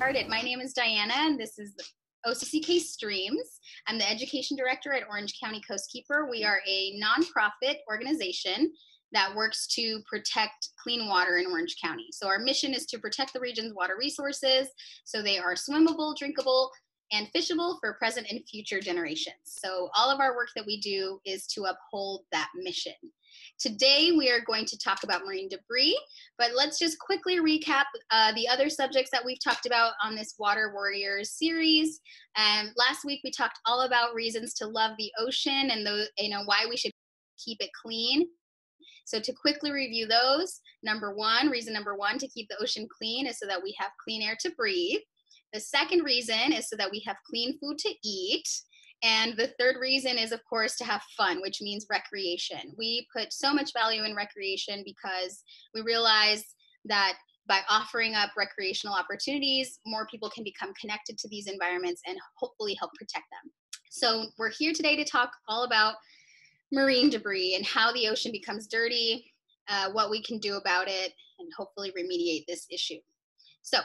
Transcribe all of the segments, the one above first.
started. My name is Diana, and this is OCCK Streams. I'm the Education Director at Orange County Coastkeeper. We are a nonprofit organization that works to protect clean water in Orange County. So our mission is to protect the region's water resources so they are swimmable, drinkable, and fishable for present and future generations. So all of our work that we do is to uphold that mission. Today we are going to talk about marine debris, but let's just quickly recap the other subjects that we've talked about on this Water Warriors series. Last week we talked all about reasons to love the ocean and why we should keep it clean. So to quickly review those, reason number one to keep the ocean clean is so that we have clean air to breathe. The second reason is so that we have clean food to eat. And the third reason is, of course, to have fun, which means recreation. We put so much value in recreation because we realize that by offering up recreational opportunities, more people can become connected to these environments and hopefully help protect them. So we're here today to talk all about marine debris and how the ocean becomes dirty, what we can do about it, and hopefully remediate this issue. So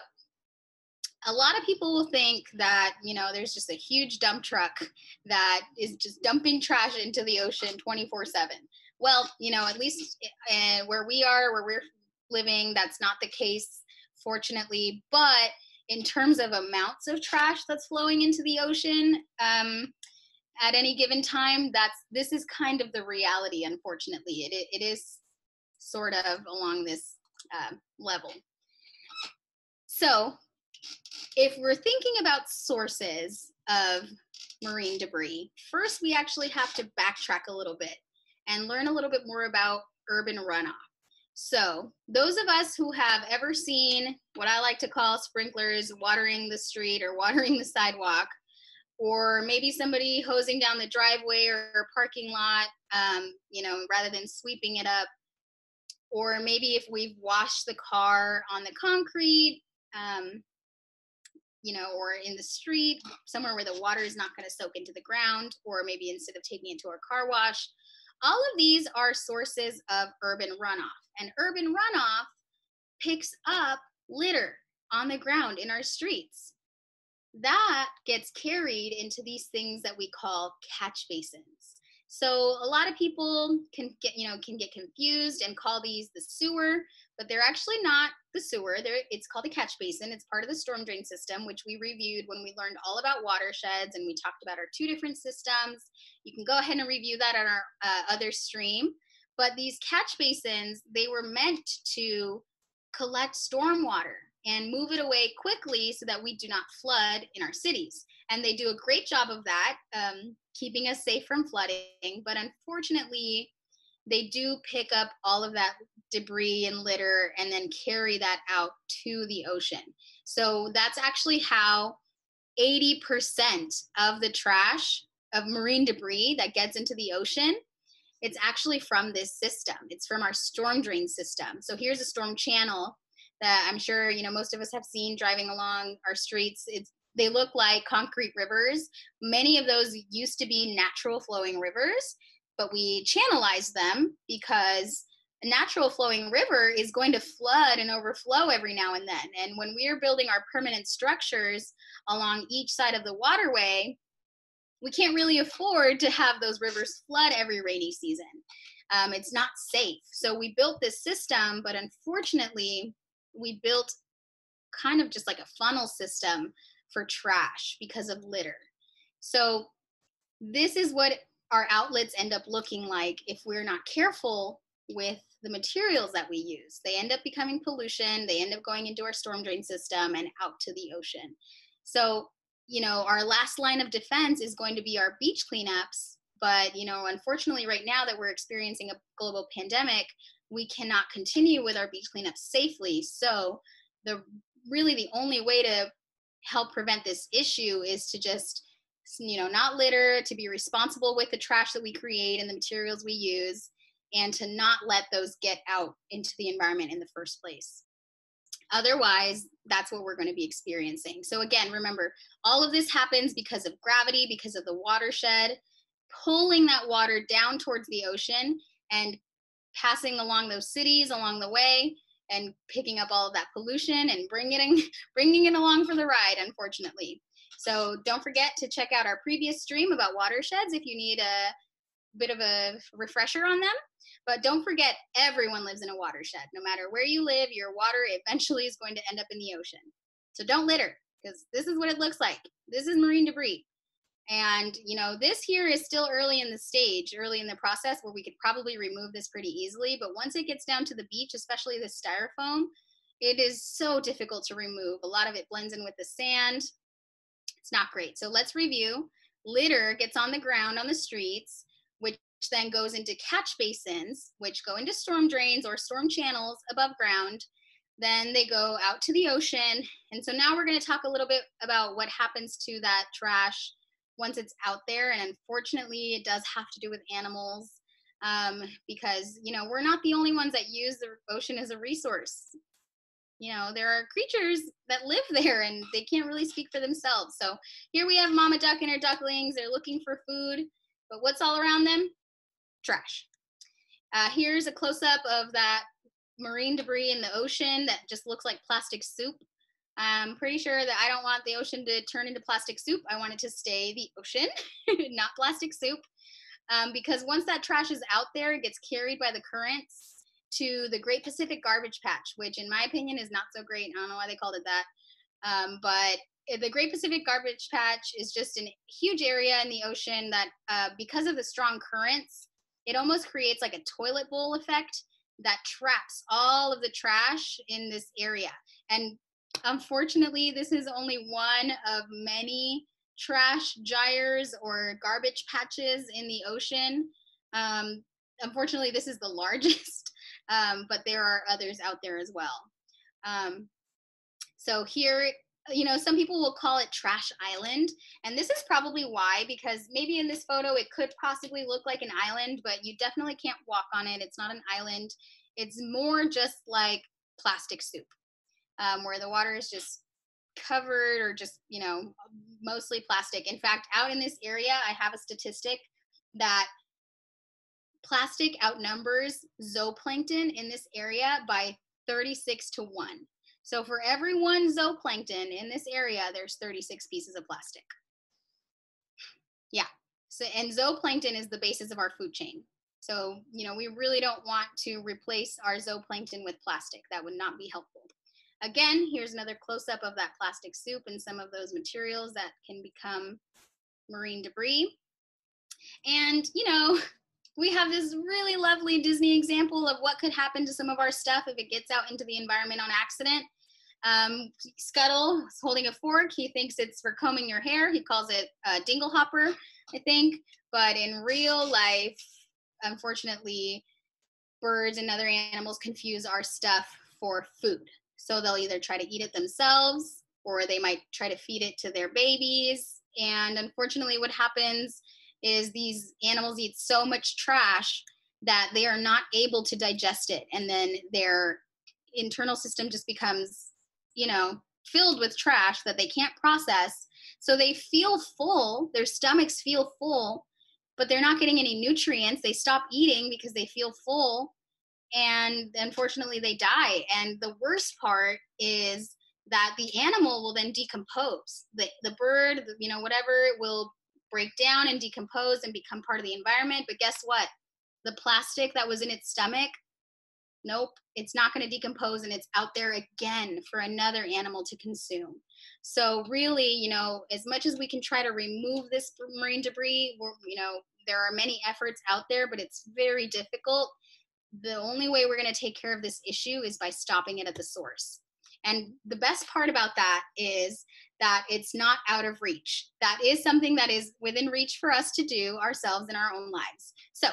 a lot of people will think that, there's just a huge dump truck that is just dumping trash into the ocean 24/7. Well, at least where we're living, that's not the case, fortunately. But in terms of amounts of trash that's flowing into the ocean at any given time, this is kind of the reality, unfortunately. It is sort of along this level. So if we're thinking about sources of marine debris, first we actually have to backtrack a little bit and learn a little bit more about urban runoff. So those of us who have ever seen what I like to call sprinklers watering the street or watering the sidewalk, or maybe somebody hosing down the driveway or parking lot, rather than sweeping it up, or maybe if we've washed the car on the concrete, or in the street, somewhere where the water is not going to soak into the ground, or maybe instead of taking it to our car wash. All of these are sources of urban runoff. And urban runoff picks up litter on the ground in our streets. That gets carried into these things that we call catch basins. So a lot of people can get confused and call these the sewer, but they're actually not the sewer. It's called a catch basin. It's part of the storm drain system, which we reviewed when we learned all about watersheds, and we talked about our two different systems. You can go ahead and review that on our other stream. But these catch basins, they were meant to collect storm water and move it away quickly so that we do not flood in our cities. And they do a great job of that, keeping us safe from flooding. But unfortunately, they do pick up all of that debris and litter and then carry that out to the ocean. So that's actually how 80% of the trash of marine debris that gets into the ocean, it's actually from this system. It's from our storm drain system. So here's a storm channel that I'm sure most of us have seen driving along our streets. They look like concrete rivers. Many of those used to be natural flowing rivers, but we channelized them because a natural flowing river is going to flood and overflow every now and then. And when we are building our permanent structures along each side of the waterway, we can't really afford to have those rivers flood every rainy season. It's not safe. So we built this system, but unfortunately, we built kind of just like a funnel system for trash because of litter. So this is what our outlets end up looking like if we're not careful with the materials that we use. They end up becoming pollution. They end up going into our storm drain system and out to the ocean. So, our last line of defense is going to be our beach cleanups. But, unfortunately, right now that we're experiencing a global pandemic, we cannot continue with our beach cleanups safely. So really the only way to help prevent this issue is to just, not litter, to be responsible with the trash that we create and the materials we use, and to not let those get out into the environment in the first place. Otherwise, that's what we're going to be experiencing. So again, remember, all of this happens because of gravity, because of the watershed, pulling that water down towards the ocean and passing along those cities along the way, and picking up all of that pollution and bringing it along for the ride, unfortunately. So don't forget to check out our previous stream about watersheds if you need a bit of a refresher on them. But don't forget, everyone lives in a watershed. No matter where you live, your water eventually is going to end up in the ocean. So don't litter, because this is what it looks like. This is marine debris. And, you know, this here is still early in the process, where we could probably remove this pretty easily. But once it gets down to the beach, especially the styrofoam, it is so difficult to remove. A lot of it blends in with the sand. It's not great. So let's review. Litter gets on the ground on the streets, which then goes into catch basins, which go into storm drains or storm channels above ground. Then they go out to the ocean. And so now we're going to talk a little bit about what happens to that trash once it's out there. And unfortunately, it does have to do with animals, because, you know, we're not the only ones that use the ocean as a resource. You know, there are creatures that live there and they can't really speak for themselves. So here we have Mama Duck and her ducklings. They're looking for food, but what's all around them? Trash. Here's a close-up of that marine debris in the ocean that just looks like plastic soup. I'm pretty sure that I don't want the ocean to turn into plastic soup. I want it to stay the ocean, not plastic soup, because once that trash is out there, it gets carried by the currents to the Great Pacific Garbage Patch, which in my opinion is not so great. I don't know why they called it that, but the Great Pacific Garbage Patch is just a huge area in the ocean that, because of the strong currents, it almost creates like a toilet bowl effect that traps all of the trash in this area. And unfortunately, this is only one of many trash gyres or garbage patches in the ocean. Unfortunately, this is the largest, but there are others out there as well. So here, you know, some people will call it Trash Island, and this is probably why, because maybe in this photo it could possibly look like an island, but you definitely can't walk on it. It's not an island. It's more just like plastic soup, where the water is just covered or just, you know, mostly plastic. In fact, out in this area, I have a statistic that plastic outnumbers zooplankton in this area by 36 to 1. So for every one zooplankton in this area, there's 36 pieces of plastic. Yeah. So, and zooplankton is the basis of our food chain. So, you know, we really don't want to replace our zooplankton with plastic. That would not be helpful. Again, here's another close-up of that plastic soup and some of those materials that can become marine debris. And, you know, we have this really lovely Disney example of what could happen to some of our stuff if it gets out into the environment on accident. Scuttle is holding a fork. He thinks it's for combing your hair. He calls it a dingle hopper, I think. But in real life, unfortunately, birds and other animals confuse our stuff for food. So they'll either try to eat it themselves, or they might try to feed it to their babies. And unfortunately, what happens is these animals eat so much trash that they are not able to digest it. And then their internal system just becomes, you know, filled with trash that they can't process. So they feel full, their stomachs feel full, but they're not getting any nutrients. They stop eating because they feel full, and unfortunately they die. And the worst part is that the animal will then decompose. The bird, you know, whatever, will break down and decompose and become part of the environment. But guess what? The plastic that was in its stomach, nope, it's not going to decompose, and it's out there again for another animal to consume. So really, you know, as much as we can try to remove this marine debris, you know, there are many efforts out there, but it's very difficult. The only way we're going to take care of this issue is by stopping it at the source. And the best part about that is that it's not out of reach. That is something that is within reach for us to do ourselves in our own lives. So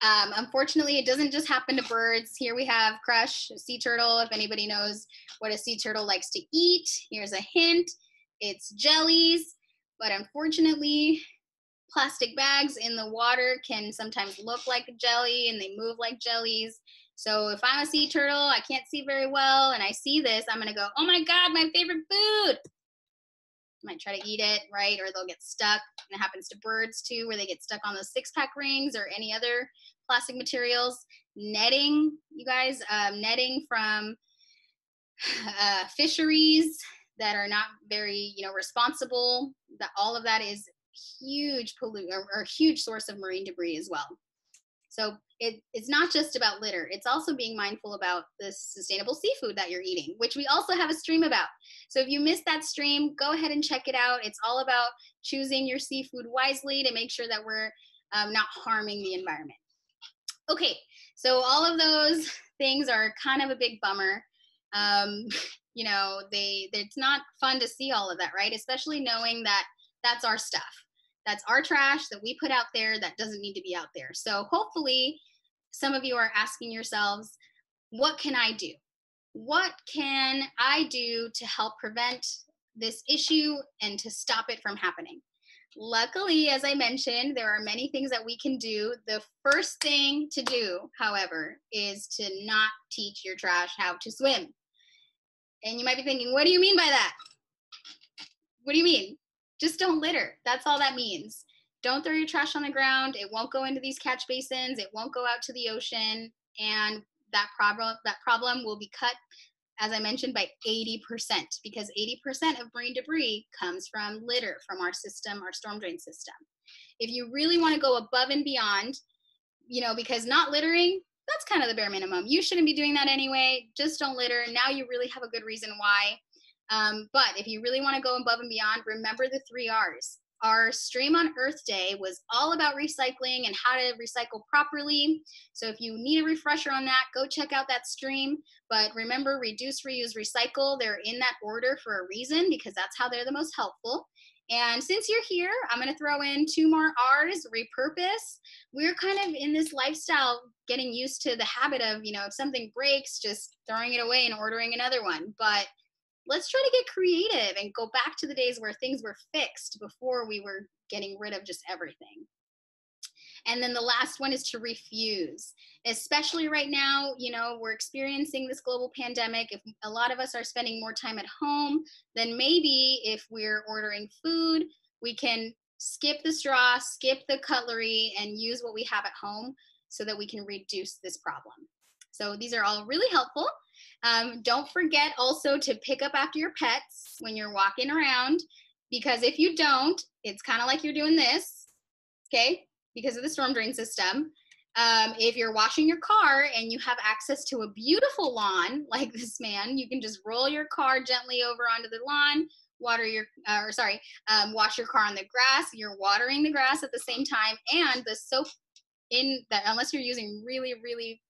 unfortunately, it doesn't just happen to birds. Here we have Crush, a sea turtle. If anybody knows what a sea turtle likes to eat, here's a hint. It's jellies. But unfortunately, plastic bags in the water can sometimes look like a jelly, and they move like jellies. So if I'm a sea turtle, I can't see very well, and I see this, I'm gonna go, oh my God, my favorite food. I might try to eat it, right? Or they'll get stuck. And it happens to birds too, where they get stuck on those 6-pack rings or any other plastic materials, netting, you guys, netting from fisheries that are not very, responsible. That all of that is huge or huge source of marine debris as well. So it's not just about litter. It's also being mindful about the sustainable seafood that you're eating, which we also have a stream about. So if you missed that stream, go ahead and check it out. It's all about choosing your seafood wisely to make sure that we're not harming the environment. Okay, so all of those things are kind of a big bummer. It's not fun to see all of that, right? Especially knowing that that's our stuff. That's our trash that we put out there that doesn't need to be out there. So hopefully some of you are asking yourselves, what can I do? What can I do to help prevent this issue and to stop it from happening? Luckily, as I mentioned, there are many things that we can do. The first thing to do, however, is to not teach your trash how to swim. And you might be thinking, what do you mean by that? What do you mean? Just don't litter. That's all that means. Don't throw your trash on the ground. It won't go into these catch basins. It won't go out to the ocean. And that problem will be cut, as I mentioned, by 80%, because 80% of marine debris comes from litter, from our system, our storm drain system. If you really want to go above and beyond, because not littering, that's kind of the bare minimum. You shouldn't be doing that anyway. Just don't litter. Now you really have a good reason why. But if you really want to go above and beyond, remember the 3 R's. Our Stream on Earth Day was all about recycling and how to recycle properly. So if you need a refresher on that, go check out that stream. But remember, reduce, reuse, recycle. They're in that order for a reason, because that's how they're the most helpful. And since you're here, I'm going to throw in 2 more R's, repurpose. We're kind of in this lifestyle getting used to the habit of, if something breaks, just throwing it away and ordering another one. But let's try to get creative and go back to the days where things were fixed before we were getting rid of just everything. And then the last one is to refuse, especially right now. We're experiencing this global pandemic. If a lot of us are spending more time at home, then maybe if we're ordering food, we can skip the straw, skip the cutlery, and use what we have at home so that we can reduce this problem. So these are all really helpful. Don't forget also to pick up after your pets when you're walking around, because if you don't, it's kind of like you're doing this, okay, because of the storm drain system. If you're washing your car and you have access to a beautiful lawn like this man, you can just roll your car gently over onto the lawn, wash your car on the grass. You're watering the grass at the same time, and the soap in that, unless you're using really, really,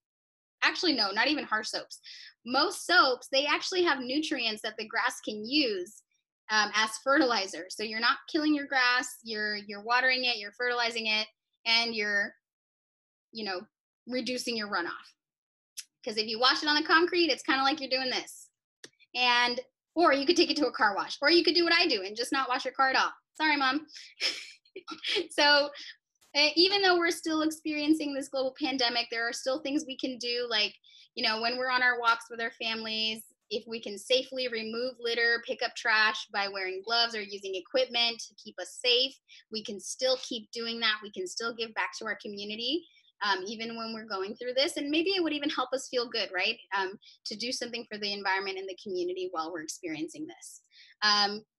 actually no, not even harsh soaps. Most soaps, they actually have nutrients that the grass can use as fertilizer. So you're not killing your grass, you're watering it, you're fertilizing it, and you're, reducing your runoff. Because if you wash it on the concrete, it's kind of like you're doing this. Or you could take it to a car wash, or you could do what I do and just not wash your car at all. Sorry, Mom. So even though we're still experiencing this global pandemic, there are still things we can do, like, when we're on our walks with our families, if we can safely remove litter, pick up trash by wearing gloves or using equipment to keep us safe, we can still keep doing that. We can still give back to our community, even when we're going through this. And maybe it would even help us feel good, right? To do something for the environment and the community while we're experiencing this.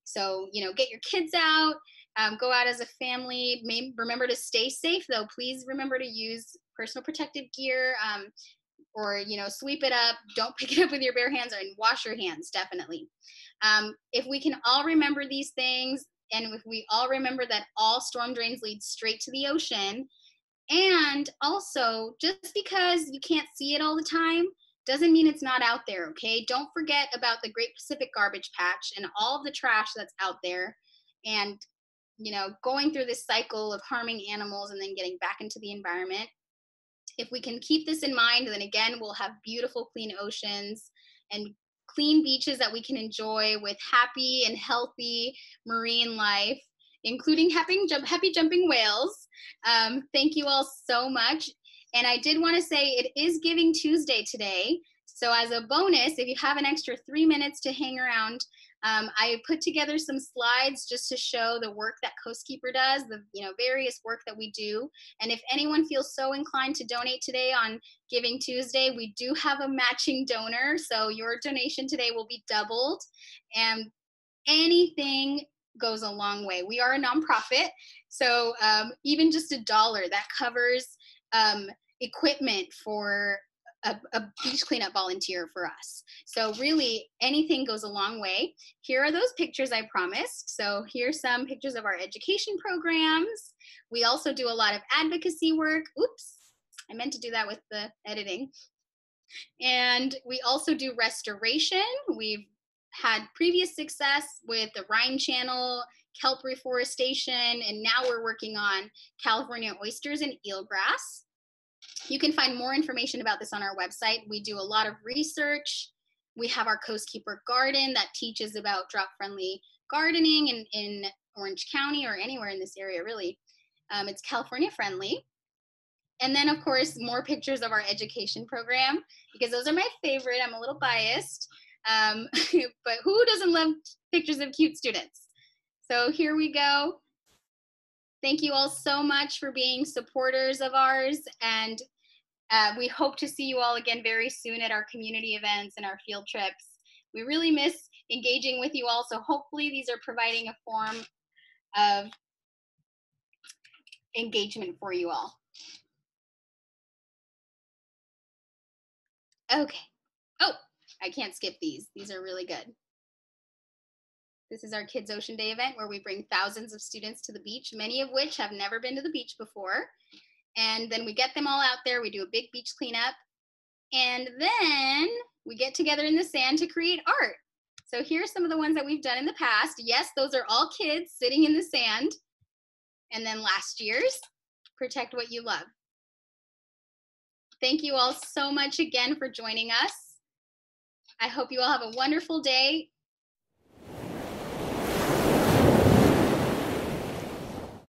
So, get your kids out. Go out as a family. Remember to stay safe, though. Please remember to use personal protective gear, or sweep it up. Don't pick it up with your bare hands, and wash your hands, definitely. If we can all remember these things, and if we all remember that all storm drains lead straight to the ocean, and also, just because you can't see it all the time doesn't mean it's not out there, okay? Don't forget about the Great Pacific Garbage Patch and all of the trash that's out there, and going through this cycle of harming animals and then getting back into the environment. If we can keep this in mind, then again, we'll have beautiful, clean oceans and clean beaches that we can enjoy with happy and healthy marine life, including happy jumping whales. Thank you all so much. And I did want to say it is Giving Tuesday today. So as a bonus, if you have an extra 3 minutes to hang around, I put together some slides just to show the work that Coastkeeper does, the various work that we do. And if anyone feels so inclined to donate today on Giving Tuesday, we do have a matching donor, so your donation today will be doubled. And anything goes a long way. We are a nonprofit, so even just $1 that covers equipment for a beach cleanup volunteer for us. So really, anything goes a long way. Here are those pictures I promised. So here's some pictures of our education programs. We also do a lot of advocacy work. Oops, I meant to do that with the editing. And we also do restoration. We've had previous success with the Rhine Channel, kelp reforestation, and now we're working on California oysters and eelgrass. You can find more information about this on our website. We do a lot of research. We have our Coastkeeper Garden that teaches about drought-friendly gardening in Orange County or anywhere in this area, really. It's California friendly. And then, of course, more pictures of our education program, because those are my favorite. I'm a little biased, but who doesn't love pictures of cute students? So here we go. Thank you all so much for being supporters of ours, and we hope to see you all again very soon at our community events and our field trips. We really miss engaging with you all, so hopefully these are providing a form of engagement for you all. Okay. Oh, I can't skip these. These are really good. This is our Kids Ocean Day event where we bring thousands of students to the beach, many of which have never been to the beach before. And then we get them all out there. We do a big beach cleanup. And then we get together in the sand to create art. So here's some of the ones that we've done in the past. Yes, those are all kids sitting in the sand. And then last year's, Protect What You Love. Thank you all so much again for joining us. I hope you all have a wonderful day.